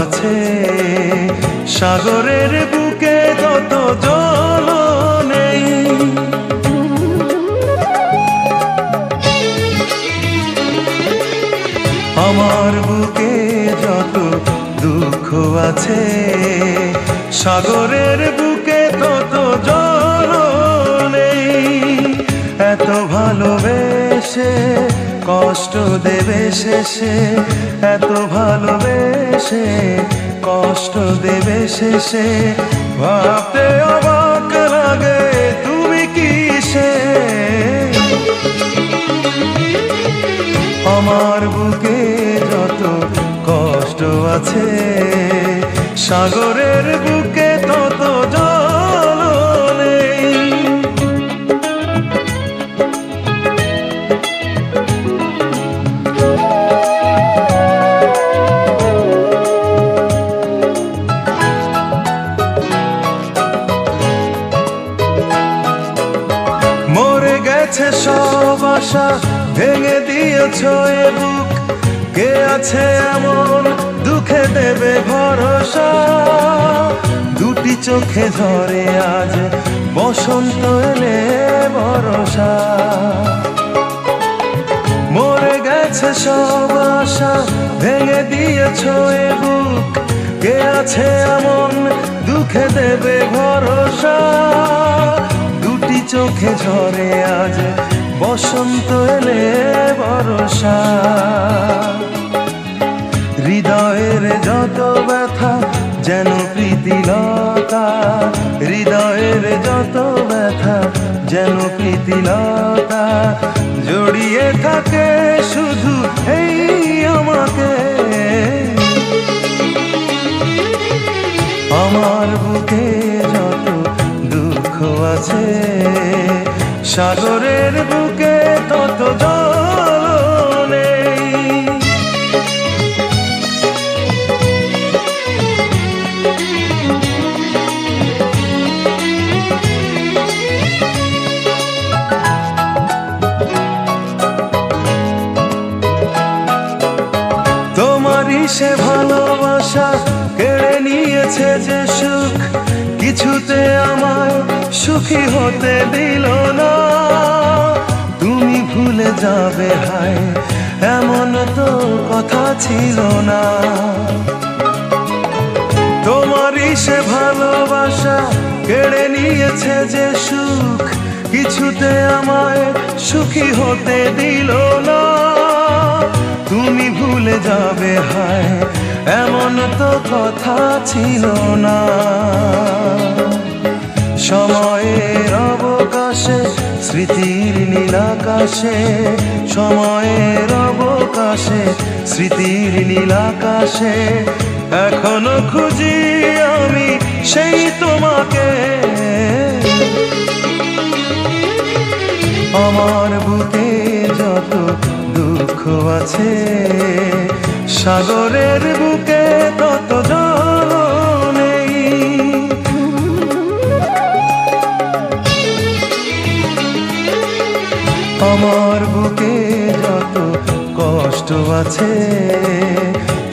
আছে, সাগরের বুকে তত জল নেই। আমার বুকে যত দুঃখ আছে, সাগরের বুকে তত জল নেই। এত ভালোবেসে কষ্ট দেবে শেষে, এত ভালোবেসে কষ্ট দেবে শেষে, ভাবতে অবাক লাগে তুমি কিসে। আমার বুকে যত কষ্ট আছে, সাগরের বুকে তত জল নেই। মরে গেছে সব আশা, ভেঙে দিয়েছ এ বুক। কে আছে এমন দুঃখে দেবে ভরসা, দুটি চোখে ঝরে আজ বসন্ত এলে বরষা। মরে গেছে সব আশা, ভেঙে দিয়েছ এ বুক। কে আছে এমন দুঃখে দেবে ভরসা, দুটি চোখে ঝরে আজ বসন্ত এলে বরষা। হৃদয়ের যত ব্যথা যেন প্রীতিলতা, হৃদয়ের যত ব্যথা যেন প্রীতিলতা, জড়িয়ে থাকে শুধু এই আমাকে। আমার বুকে যত দুঃখ আছে, সাগরের বুকে তত জল নেই। তোমারই সে ভালোবাসা কেড়ে নিয়েছে যে সুখ, কিছুতে আমায় সুখী হতে দিল না। তুমি ভুলে যাবে হায় এমন তো কথা ছিল না। তোমারই সে ভালোবাসা কেড়ে নিয়েছে যে সুখ, কিছুতে আমায় সুখী হতে দিল না। তুমি ভুলে যাবে হায় এমন তো কথা ছিল না। সময়ের অবকাশে স্মৃতির নীলাকাশে, সময়ের অবকাশে স্মৃতির নীলাকাশে, এখনো খুঁজি আমি সেই তোমাকে। আমার বুকে যত দুঃখ আছে, সাগরের বুকে তত জল নেই। আমার বুকে যত কষ্ট আছে,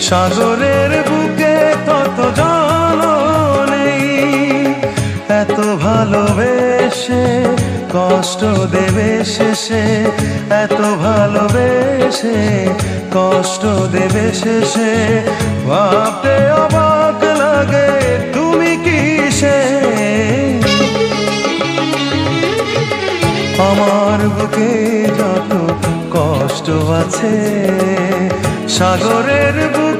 সাগরের বুকে তত জল নেই। এত ভালোবেসে কষ্ট দেবে শেষে, এত ভালোবেসে কষ্ট দেবে শেষে, ভাবতে অবাক লাগে তুমি কিসে। আমার বুকে যত কষ্ট আছে, সাগরের বুকে